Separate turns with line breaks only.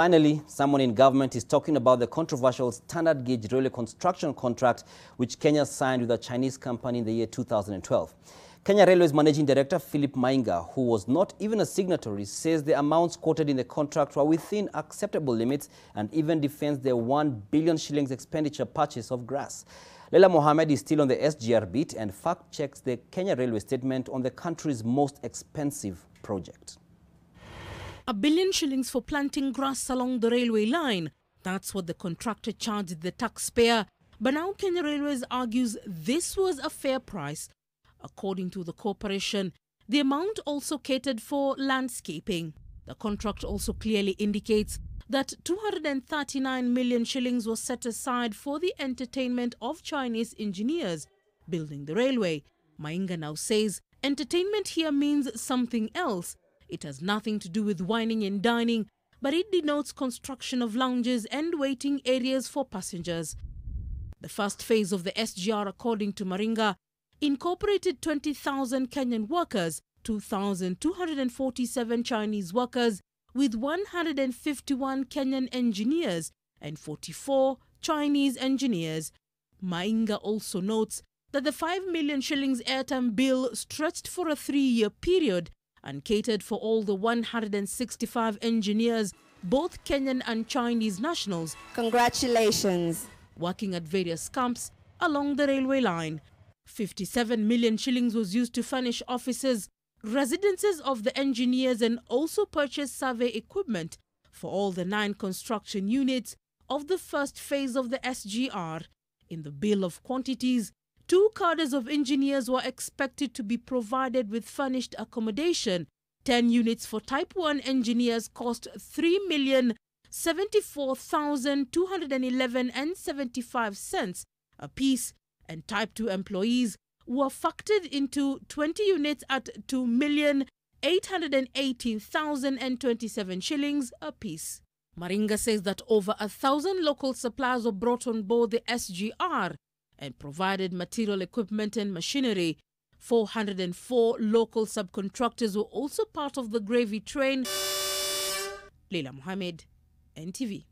Finally, someone in government is talking about the controversial standard gauge railway construction contract which Kenya signed with a Chinese company in the year 2012. Kenya Railways Managing Director Philip Mainga, who was not even a signatory, says the amounts quoted in the contract were within acceptable limits and even defends the 1 billion shillings expenditure purchase of grass. Leila Mohammed is still on the SGR beat and fact-checks the Kenya Railway statement on the country's most expensive project.
R1 billion shillings for planting grass along the railway line. That's what the contractor charged the taxpayer. But now Kenya Railways argues this was a fair price. According to the corporation, the amount also catered for landscaping. The contract also clearly indicates that 239 million shillings was set aside for the entertainment of Chinese engineers building the railway. Mainga now says entertainment here means something else. It has nothing to do with wining and dining, but it denotes construction of lounges and waiting areas for passengers. The first phase of the SGR, according to Mainga, incorporated 20,000 Kenyan workers, 2,247 Chinese workers, with 151 Kenyan engineers and 44 Chinese engineers. Mainga also notes that the 5 million shillings airtime bill stretched for a 3-year period and catered for all the 165 engineers, both Kenyan and Chinese nationals.
Congratulations.
Working at various camps along the railway line. 57 million shillings was used to furnish offices, residences of the engineers, and also purchase survey equipment for all the 9 construction units of the first phase of the SGR. In the bill of quantities, 2 cadres of engineers were expected to be provided with furnished accommodation. 10 units for Type 1 engineers cost 3,074,211.75 cents a piece, and Type 2 employees were factored into 20 units at 2,818,027 shillings a piece. Mainga says that over 1,000 local suppliers were brought on board the SGR and provided material, equipment and machinery. 404 local subcontractors were also part of the gravy train. Leila Mohammed, NTV.